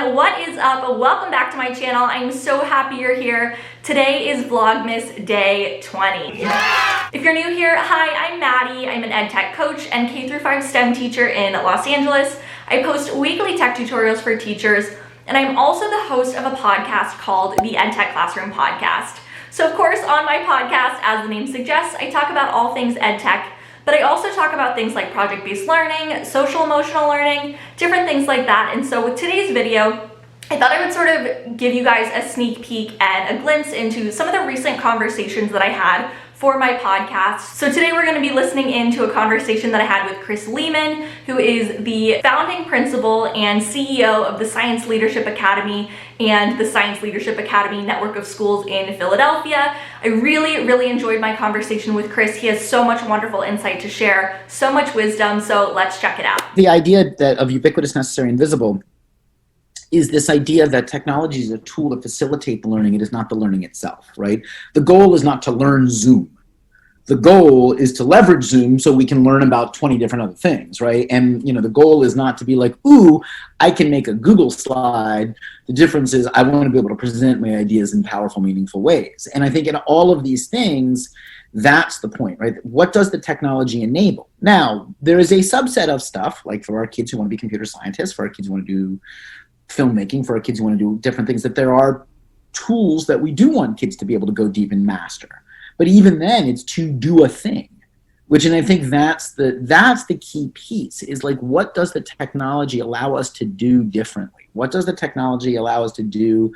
everyone, what is up? Welcome back to my channel. I'm so happy you're here. Today is Vlogmas Day 20. Yeah! If you're new here, hi, I'm Maddie. I'm an EdTech coach and K-5 STEM teacher in Los Angeles. I post weekly tech tutorials for teachers, and I'm also the host of a podcast called the EdTech Classroom Podcast. So of course, on my podcast, as the name suggests, I talk about all things EdTech, but I also talk about things like project-based learning, social emotional learning, different things like that. And so with today's video, I thought I would sort of give you guys a sneak peek and a glimpse into some of the recent conversations that I had for my podcast. So today we're going to be listening into a conversation that I had with Chris Lehmann, who is the founding principal and CEO of the Science Leadership Academy and the Science Leadership Academy network of schools in Philadelphia. I really enjoyed my conversation with Chris. He has so much wonderful insight to share, so much wisdom, so let's check it out. The idea that of ubiquitous, necessary, and visible is this idea that technology is a tool to facilitate the learning. It is not the learning itself, right? The goal is not to learn Zoom. The goal is to leverage Zoom so we can learn about 20 different other things, right? And the goal is not to be like, ooh, I can make a Google slide. The difference is I want to be able to present my ideas in powerful, meaningful ways. And I think in all of these things, that's the point, right? What does the technology enable? Now, there is a subset of stuff, like for our kids who want to be computer scientists, for our kids who want to do filmmaking, for our kids who want to do different things, that there are tools that we do want kids to be able to go deep and master. But even then, it's to do a thing, and I think that's the key piece, is like, what does the technology allow us to do differently? What does the technology allow us to do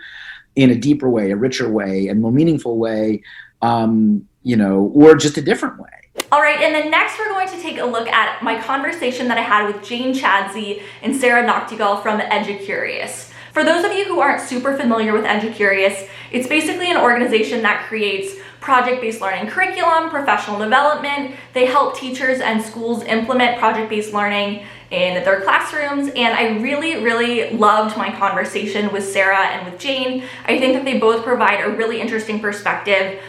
in a deeper way, a richer way, a more meaningful way, or just a different way? All right, and then next we're going to take a look at my conversation that I had with Chadsey and Sara Nachtigal from Educurious. For those of you who aren't super familiar with Educurious, it's basically an organization that creates project-based learning curriculum, professional development. They help teachers and schools implement project-based learning in their classrooms, and I really loved my conversation with Sara and with Jane. I think that they both provide a really interesting perspective,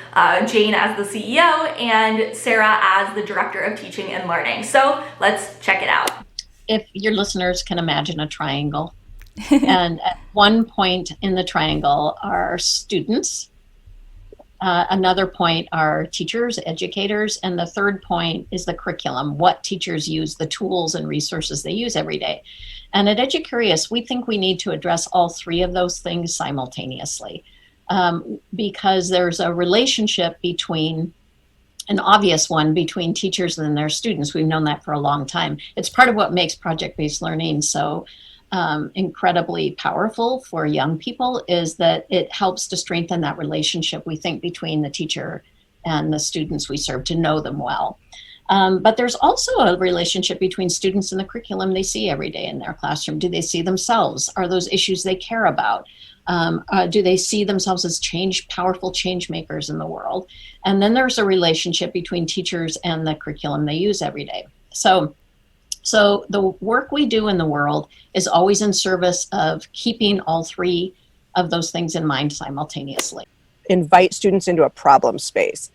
Jane as the CEO and Sara as the Director of Teaching and Learning. So let's check it out. If your listeners can imagine a triangle, and at one point in the triangle are students, another point are teachers, educators, and the third point is the curriculum, what teachers use, the tools and resources they use every day. And at Educurious, we think we need to address all three of those things simultaneously, because there's a relationship an obvious one between teachers and their students. We've known that for a long time. It's part of what makes project-based learning so incredibly powerful for young people, is that it helps to strengthen that relationship, we think, between the teacher and the students we serve, to know them well. But there's also a relationship between students and the curriculum they see every day in their classroom. Do they see themselves? Are those issues they care about? Do they see themselves as powerful change makers in the world? And then there's a relationship between teachers and the curriculum they use every day. So the work we do in the world is always in service of keeping all three of those things in mind simultaneously. Invite students into a problem space.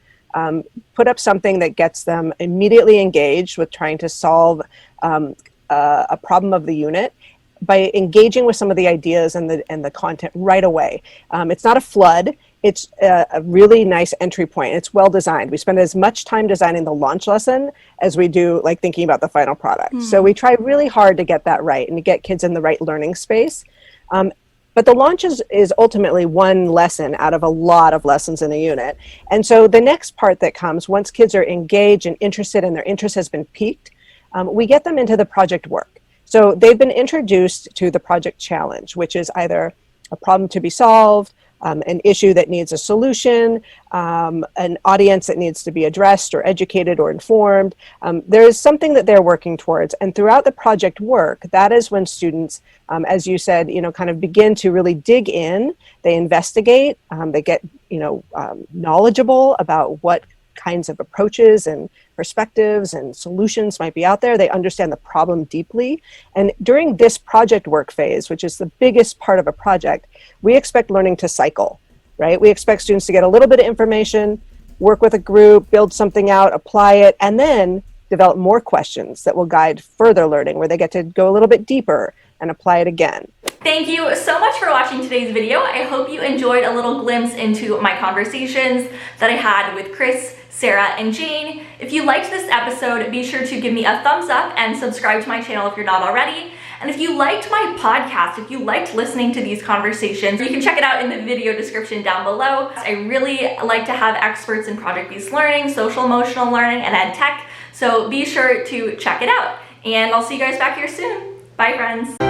Put up something that gets them immediately engaged with trying to solve a problem of the unit by engaging with some of the ideas and the content right away. It's not a flood. It's a really nice entry point. It's well designed. We spend as much time designing the launch lesson as we do like thinking about the final product. So we try really hard to get that right and to get kids in the right learning space. But the launch is ultimately one lesson out of a lot of lessons in a unit. And so the next part that comes, once kids are engaged and interested and their interest has been piqued, we get them into the project work. So they've been introduced to the project challenge, which is either a problem to be solved, an issue that needs a solution, an audience that needs to be addressed or educated or informed. There is something that they're working towards. And throughout the project work, that is when students, as you said, kind of begin to really dig in. They investigate, they get, knowledgeable about what kinds of approaches and perspectives and solutions might be out there. They understand the problem deeply. And during this project work phase, which is the biggest part of a project, we expect learning to cycle, right? We expect students to get a little bit of information, work with a group, build something out, apply it, and then develop more questions that will guide further learning, where they get to go a little bit deeper and apply it again. Thank you so much for watching today's video. I hope you enjoyed a little glimpse into my conversations that I had with Chris, Sarah, and Jane. If you liked this episode, be sure to give me a thumbs up and subscribe to my channel if you're not already. And if you liked my podcast, if you liked listening to these conversations, you can check it out in the video description down below. I really like to have experts in project-based learning, social emotional learning, and ed tech, so be sure to check it out. And I'll see you guys back here soon. Bye, friends.